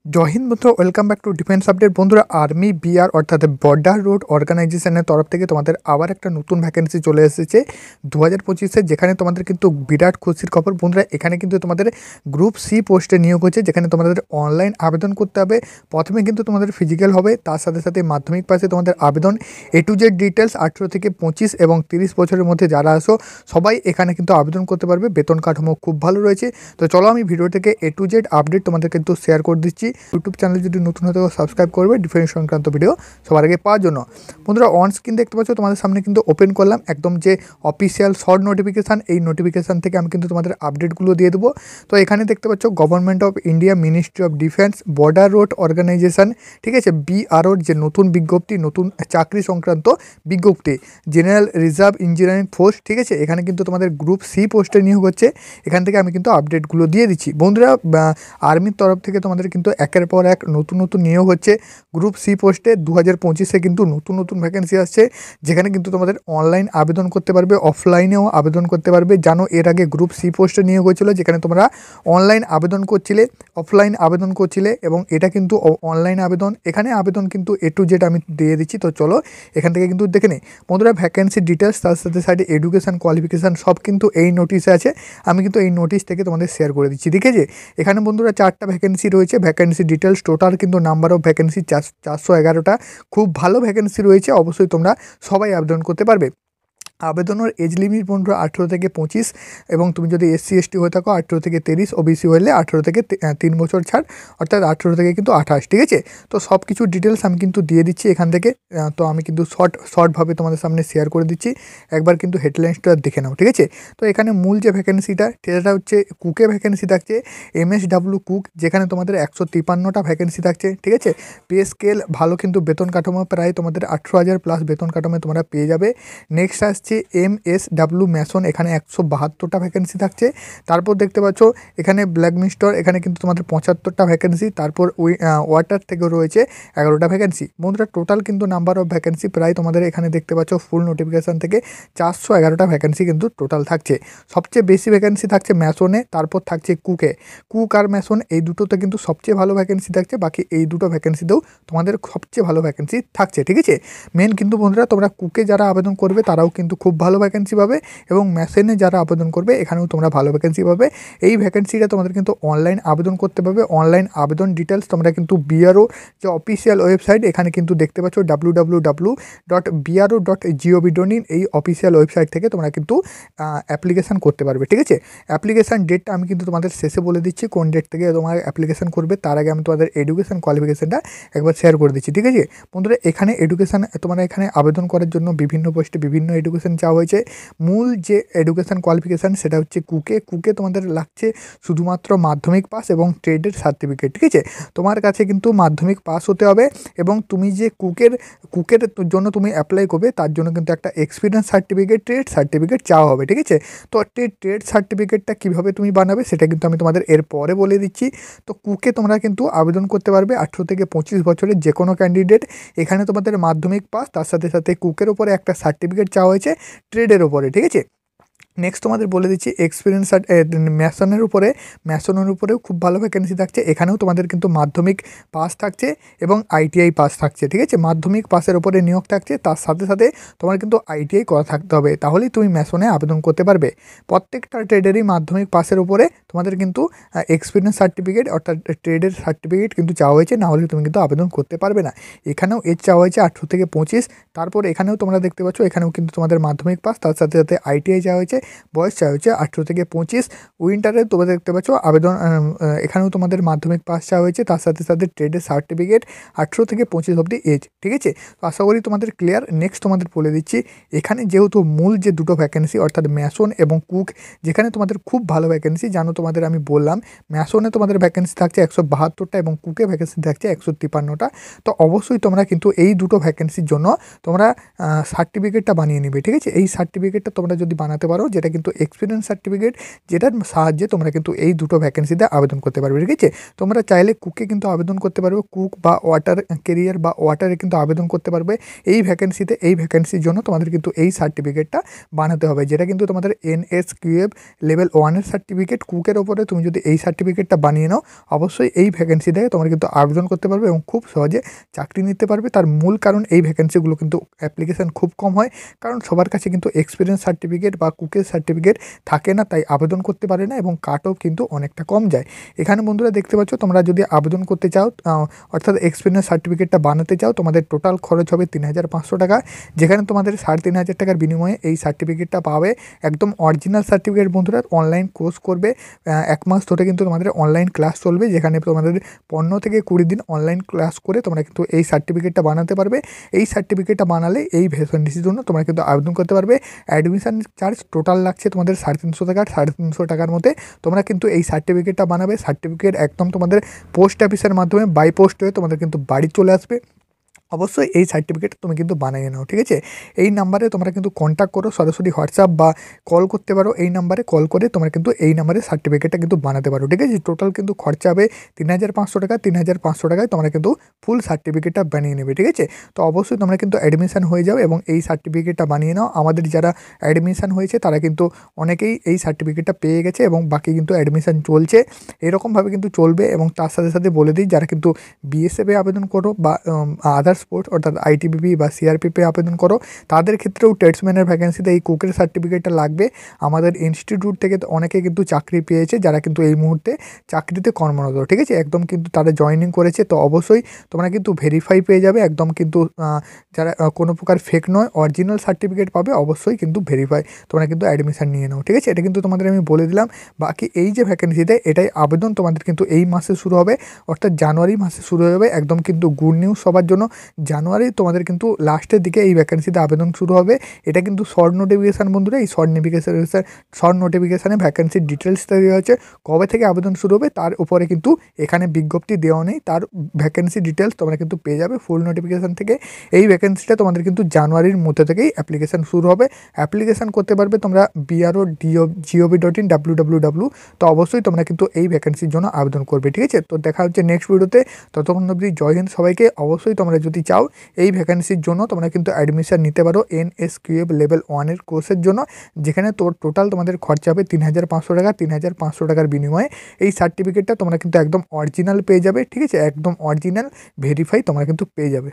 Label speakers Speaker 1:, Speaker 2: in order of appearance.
Speaker 1: জয় হিন্দ বন্ধুরা, welcome back to defence update. বন্ধুরা, army BR অর্থাৎ বর্ডার রোড অর্গানাইজেশনের তরফ থেকে তোমাদের আবার একটা নতুন ভ্যাকেন্সি চলে এসেছে 2025-এ, যেখানে তোমাদের কিন্তু বিরাট খুশির খবর। বন্ধুরা, এখানে কিন্তু তোমাদের গ্রুপ সি পোস্টে নিয়োগ হচ্ছে, যেখানে তোমাদের অনলাইন আবেদন করতে হবে। প্রথমে কিন্তু তোমাদের ফিজিক্যাল হবে, তার সাথে সাথে মাধ্যমিক পাশে তোমাদের আবেদন A to Z ডিটেলস। 18 থেকে 25 এবং 30 বছরের মধ্যে যারা আসো সবাই এখানে কিন্তু আবেদন করতে পারবে। বেতন কাঠামো খুব ভালো রয়েছে। তো চলো আমি ভিডিও থেকে A to Z আপডেট তোমাদের কিন্তু শেয়ার করে দিচ্ছি। ইউটিউব চ্যানেল যদি নতুন হতে সাবস্ক্রাইব করবে ডিফেন্স সংক্রান্ত ভিডিও সবার আগে পাওয়ার জন্য। বন্ধুরা, অন স্ক্রিন দেখতে পাচ্ছ, তোমাদের সামনে কিন্তু ওপেন করলাম একদম যে অফিসিয়াল শর্ট নোটিফিকেশান। এই নোটিফিকেশান থেকে আমি কিন্তু তোমাদের আপডেটগুলো দিয়ে দেবো। তো এখানে দেখতে পাচ্ছ government of India, ministry of defence, border road organisation, ঠিক আছে, BROর যে নতুন বিজ্ঞপ্তি, নতুন চাকরি সংক্রান্ত বিজ্ঞপ্তি, জেনারেল রিজার্ভ ইঞ্জিনিয়ারিং ফোর্স, ঠিক আছে। এখানে কিন্তু তোমাদের গ্রুপ সি পোস্টে নিয়োগ হচ্ছে। এখান থেকে আমি কিন্তু আপডেটগুলো দিয়ে দিচ্ছি। বন্ধুরা, আর্মির তরফ থেকে তোমাদের কিন্তু একের পর এক নতুন নতুন নিয়োগ হচ্ছে গ্রুপ সি পোস্টে। 2025-এ কিন্তু নতুন নতুন ভ্যাকেন্সি আসছে, যেখানে কিন্তু তোমাদের অনলাইন আবেদন করতে পারবে, অফলাইনেও আবেদন করতে পারবে। জানো, এর আগে গ্রুপ সি পোস্টে নিয়োগ হয়েছিল, যেখানে তোমরা অনলাইন আবেদন করছিলে, অফলাইন আবেদন করছিলে, এবং এটা কিন্তু অনলাইন আবেদন। এখানে আবেদন কিন্তু A to Z আমি দিয়ে দিচ্ছি। তো চলো এখান থেকে কিন্তু দেখে নিই। বন্ধুরা, ভ্যাকেন্সি ডিটেলস, তার সাথে সাইডে এডুকেশান কোয়ালিফিকেশান সব কিন্তু এই নোটিশে আছে। আমি কিন্তু এই নোটিশ থেকে তোমাদের শেয়ার করে দিচ্ছি। ঠিক আছে, এখানে বন্ধুরা 4টা ভ্যাকেন্সি রয়েছে। ভ্যাকেন্সি ডিটেলস টোটাল কিন্তু নাম্বার অফ ভ্যাকেন্সি 411টা। খুব ভালো ভ্যাকেন্সি রয়েছে, অবশ্যই তোমরা সবাই আবেদন করতে পারবে। আবেদনের এজ লিমিট বন্ধুরা 18 থেকে 25, এবং তুমি যদি SC ST হয়ে থাকো 18 থেকে 30, OBC হলে 18 থেকে 3 বছর ছাড়, অর্থাৎ 18 থেকে কিন্তু 28। ঠিক আছে, তো সব কিছু ডিটেলস আমি কিন্তু দিয়ে দিচ্ছি এখান থেকে। তো আমি কিন্তু শর্টভাবে তোমাদের সামনে শেয়ার করে দিচ্ছি। একবার কিন্তু হেডলাইন্সটা দেখে নাও। ঠিক আছে, তো এখানে মূল যে ভ্যাকেন্সিটা সেটা হচ্ছে কুকে ভ্যাকেন্সি থাকছে, MSW কুক, যেখানে তোমাদের 153টা ভ্যাকেন্সি থাকছে। ঠিক আছে, পে স্কেল ভালো, কিন্তু বেতন কাঠামো প্রায় তোমাদের 18,000 প্লাস বেতন কাঠামো তোমরা পেয়ে যাবে। নেক্সট আসছে MSW ম্যাসন, এখানে 172টা ভ্যাকেন্সি থাকছে। তারপর দেখতে পাচ্ছ এখানে ব্ল্যাক মিস্টার, এখানে কিন্তু তোমাদের 75টা ভ্যাকেন্সি। তারপর ওয়াটার থেকেও রয়েছে 11টা ভ্যাকেন্সি। বন্ধুরা, টোটাল কিন্তু নাম্বার অফ ভ্যাকেন্সি প্রায় তোমাদের এখানে দেখতে পাচ্ছ ফুল নোটিফিকেশান থেকে 411টা ভ্যাকেন্সি কিন্তু টোটাল থাকছে। সবচেয়ে বেশি ভ্যাকেন্সি থাকছে ম্যাসনে, তারপর থাকছে কুকে। কুক আর ম্যাসন এই দুটোতে কিন্তু সবচেয়ে ভালো ভ্যাকেন্সি থাকছে। বাকি এই দুটো ভ্যাকেন্সিতেও তোমাদের সবচেয়ে ভালো ভ্যাকেন্সি থাকছে। ঠিক আছে, মেন কিন্তু বন্ধুরা তোমরা কুকে যারা আবেদন করবে তারাও কিন্তু খুব ভালো ভ্যাকেন্সি পাবে, এবং ম্যাসেনে যারা আবেদন করবে এখানেও তোমরা ভালো ভ্যাকেন্সি পাবে। এই ভ্যাকেন্সিটা তোমাদের কিন্তু অনলাইন আবেদন করতে পারবে। অনলাইন আবেদন ডিটেলস তোমরা কিন্তু BRO যে অফিসিয়াল ওয়েবসাইট, এখানে কিন্তু দেখতে পাচ্ছ www.bro.gov.in, এই অফিসিয়াল ওয়েবসাইট থেকে তোমরা কিন্তু অ্যাপ্লিকেশান করতে পারবে। ঠিক আছে, অ্যাপ্লিকেশান ডেটটা আমি কিন্তু তোমাদের শেষে বলে দিচ্ছি কোন ডেট থেকে তোমরা অ্যাপ্লিকেশান করবে। তার আগে আমি তোমাদের এডুকেশান কোয়ালিফিকেশানটা একবার শেয়ার করে দিচ্ছি। ঠিক আছে বন্ধুরা, এখানে এডুকেশান তোমরা এখানে আবেদন করার জন্য বিভিন্ন পোস্টে বিভিন্ন এডুকেশান চাওয়া হয়েছে। মূল যে এডুকেশান কোয়ালিফিকেশান সেটা হচ্ছে কুকে তোমাদের লাগছে শুধুমাত্র মাধ্যমিক পাস এবং ট্রেডের সার্টিফিকেট। ঠিক আছে, তোমার কাছে কিন্তু মাধ্যমিক পাস হতে হবে, এবং তুমি যে কুকের জন্য তুমি অ্যাপ্লাই করবে তার জন্য কিন্তু একটা এক্সপিরিয়েন্স সার্টিফিকেট, ট্রেড সার্টিফিকেট চাওয়া হবে। ঠিক আছে, তো ট্রেড সার্টিফিকেটটা কীভাবে তুমি বানাবে সেটা কিন্তু আমি তোমাদের এর পরে বলে দিচ্ছি। তো কুকে তোমরা কিন্তু আবেদন করতে পারবে 18 থেকে 25 বছরের যে কোনো ক্যান্ডিডেট। এখানে তোমাদের মাধ্যমিক পাস, তার সাথে সাথে কুকের ওপরে একটা সার্টিফিকেট চাওয়া হয়েছে ট্রেডের ওপরে। ঠিক আছে, নেক্সট তোমাদের বলে দিচ্ছি এক্সপিরিয়েন্স ম্যাসনের উপরেও খুব ভালো ভ্যাকেন্সি থাকছে। এখানেও তোমাদের কিন্তু মাধ্যমিক পাস থাকছে এবং ITI পাস থাকছে। ঠিক আছে, মাধ্যমিক পাসের উপরে নিয়োগ থাকছে, তার সাথে সাথে তোমার কিন্তু ITI করা থাকতে হবে, তাহলেই তুমি ম্যাসনে আবেদন করতে পারবে। প্রত্যেকটা ট্রেডেরই মাধ্যমিক পাসের উপরে তোমাদের কিন্তু এক্সপিরিয়েন্স সার্টিফিকেট অর্থাৎ ট্রেডের সার্টিফিকেট কিন্তু চাওয়া হয়েছে, না হলে তুমি কিন্তু আবেদন করতে পারবে না। এখানেও এজ চাওয়া হয়েছে 18 থেকে 25। তারপর এখানেও তোমরা দেখতে পাচ্ছ এখানেও কিন্তু তোমাদের মাধ্যমিক পাস, তার সাথে সাথে ITI চাওয়া হয়েছে, বয়স চাওয়া হচ্ছে 18 থেকে 25। উইন্টারে তোমরা দেখতে পাচ্ছ আবেদন, এখানেও তোমাদের মাধ্যমিক পাস চাওয়া হয়েছে, তার সাথে সাথে ট্রেডের সার্টিফিকেট 18 থেকে 25 অবধি এজ। ঠিক আছে, তো আশা করি তোমাদের ক্লিয়ার। নেক্সট তোমাদের বলে দিচ্ছি, এখানে যেহেতু মূল যে দুটো ভ্যাকেন্সি অর্থাৎ ম্যাসন এবং কুক, যেখানে তোমাদের খুব ভালো ভ্যাকেন্সি, জানো তোমাদের আমি বললাম ম্যাসনে তোমাদের ভ্যাকেন্সি থাকছে 172টা এবং কুকে ভ্যাকেন্সি থাকছে 153টা। তো অবশ্যই তোমরা কিন্তু এই দুটো ভ্যাকেন্সির জন্য তোমরা সার্টিফিকেটটা বানিয়ে নিবে। ঠিক আছে, এই সার্টিফিকেটটা তোমরা যদি বানাতে পারো, যেটা কিন্তু এক্সপিরিয়েন্স সার্টিফিকেট, যেটার সাহায্যে তোমরা কিন্তু এই দুটো ভ্যাকেন্সিতে আবেদন করতে পারবে। ঠিক আছে, তোমরা চাইলে কুকে কিন্তু আবেদন করতে পারবে, কুক বা ওয়াটার কেরিয়ার বা ওয়াটারে কিন্তু আবেদন করতে পারবে এই ভ্যাকেন্সিতে। এই ভ্যাকেন্সির জন্য তোমাদের কিন্তু এই সার্টিফিকেটটা বানাতে হবে, যেটা কিন্তু তোমাদের NSQF লেভেল 1-এর সার্টিফিকেট। কুকের ওপরে তুমি যদি এই সার্টিফিকেটটা বানিয়ে নাও, অবশ্যই এই ভ্যাকেন্সিতে তোমরা কিন্তু আবেদন করতে পারবে এবং খুব সহজে চাকরি নিতে পারবে। তার মূল কারণ এই ভ্যাকেন্সিগুলো কিন্তু অ্যাপ্লিকেশান খুব কম হয়, কারণ সবার কাছে কিন্তু এক্সপিরিয়েন্স সার্টিফিকেট বা কুকের সার্টিফিকেট থাকে না, তাই আবেদন করতে পারে না এবং কাট অফ কিন্তু অনেকটা কম যায়। এখানে বন্ধুরা দেখতে পাচ্ছ, তোমরা যদি আবেদন করতে চাও অর্থাৎ এক্সপিরিয়েন্স সার্টিফিকেটটা বানাতে চাও, তোমাদের টোটাল খরচ হবে 3,500 টাকা, যেখানে তোমাদের 3,500 টাকার বিনিময়ে এই সার্টিফিকেটটা পাবে। একদম অরিজিনাল সার্টিফিকেট বন্ধুরা। অনলাইন কোর্স করবে 1 মাস ধরে, কিন্তু তোমাদের অনলাইন ক্লাস চলবে, যেখানে তোমাদের 15 থেকে 20 দিন অনলাইন ক্লাস করে তোমরা কিন্তু এই সার্টিফিকেটটা বানাতে পারবে। এই সার্টিফিকেটটা বানালে এই ভ্যাকেন্সির জন্য তোমরা কিন্তু আবেদন করতে পারবে। অ্যাডমিশন চার্জ টোটাল লাগছে তোমাদের 350 টাকা। 350 টাকার মধ্যে তোমরা কিন্তু এই সার্টিফিকেটটা বানাবে। সার্টিফিকেট একদম তোমাদের পোস্ট অফিসের মাধ্যমে বাই পোস্ট হয়ে তোমাদের কিন্তু বাড়ি চলে আসবে। অবশ্যই এই সার্টিফিকেট তুমি কিন্তু বানিয়ে নাও। ঠিক আছে, এই নাম্বারে তোমরা কিন্তু কন্ট্যাক্ট করো, সরাসরি হোয়াটসঅ্যাপ বা কল করতে পারো। এই নাম্বারে কল করে তোমরা কিন্তু এই নাম্বারে সার্টিফিকেটটা কিন্তু বানাতে পারো। ঠিক আছে, টোটাল কিন্তু খরচা হবে 3,500 টাকা। 3,500 টাকায় তোমরা কিন্তু ফুল সার্টিফিকেটটা বানিয়ে নেবে। ঠিক আছে, তো অবশ্যই তোমরা কিন্তু অ্যাডমিশন হয়ে যাও এবং এই সার্টিফিকেটটা বানিয়ে নাও। আমাদের যারা অ্যাডমিশন হয়েছে তারা কিন্তু অনেকেই এই সার্টিফিকেটটা পেয়ে গেছে এবং বাকি কিন্তু অ্যাডমিশন চলছে। এরকমভাবে কিন্তু চলবে। এবং তার সাথে সাথে বলে দিই, যারা কিন্তু BSF-এ আবেদন করো বা আদার্স স্পোর্টস অর্থাৎ ITBP বা CRPF আবেদন করো, তাদের ক্ষেত্রেও ট্রেডসম্যানের ভ্যাকেন্সিতে এই কুকের সার্টিফিকেটটা লাগবে। আমাদের ইনস্টিটিউট থেকে অনেকে কিন্তু চাকরি পেয়েছে, যারা কিন্তু এই মুহূর্তে চাকরিতে কর্মরত। ঠিক আছে, একদম কিন্তু তারা জয়েনিং করেছে। তো অবশ্যই তোমরা কিন্তু ভেরিফাই পেয়ে যাবে, একদম কিন্তু যারা কোনো প্রকার ফেক নয়, অরিজিনাল সার্টিফিকেট পাবে। অবশ্যই কিন্তু ভেরিফাই তোমরা কিন্তু অ্যাডমিশন নিয়ে নাও। ঠিক আছে, এটা কিন্তু তোমাদের আমি বলে দিলাম। বাকি এই যে ভ্যাকেন্সিতে, এটাই আবেদন তোমাদের কিন্তু এই মাসে শুরু হবে, অর্থাৎ জানুয়ারি মাসে শুরু হয়ে যাবে। একদম কিন্তু গুড নিউজ সবার জন্য, জানুয়ারি তোমাদের কিন্তু লাস্টের দিকে এই ভ্যাকেন্সিতে আবেদন শুরু হবে। এটা কিন্তু শর্ট নোটিফিকেশান বন্ধুরা। এই শর্ট নোটিফিকেশানে ভ্যাকেন্সির ডিটেলস দেওয়া হয়েছে, কবে থেকে আবেদন শুরু হবে তার উপরে কিন্তু এখানে বিজ্ঞপ্তি দেওয়া নেই। তার ভ্যাকেন্সি ডিটেলস তোমরা কিন্তু পেয়ে যাবে ফুল নোটিফিকেশান থেকে। এই ভ্যাকেন্সিটা তোমাদের কিন্তু জানুয়ারির মধ্যে থেকেই অ্যাপ্লিকেশান শুরু হবে। অ্যাপ্লিকেশান করতে পারবে তোমরা BRO.gov.in www। তো অবশ্যই তোমরা কিন্তু এই ভ্যাকেন্সির জন্য আবেদন করবে। ঠিক আছে, তো দেখা হচ্ছে নেক্সট ভিডিওতে। ততক্ষণ অবধি জয় হিন্দ সবাইকে। অবশ্যই তোমরা যদি চাও এই ভ্যাকেন্সির জন্য, তোমরা কিন্তু অ্যাডমিশন নিতে পারো NSQF লেভেল 1-এর কোর্সের জন্য, যেখানে টোটাল তোমাদের খরচা হবে 3,500 টাকা। 3,500 টাকার বিনিময়ে এই সার্টিফিকেটটা তোমরা কিন্তু একদম অরিজিনাল পেয়ে যাবে। ঠিক আছে, একদম অরিজিনাল ভেরিফাই তোমরা কিন্তু পেয়ে যাবে।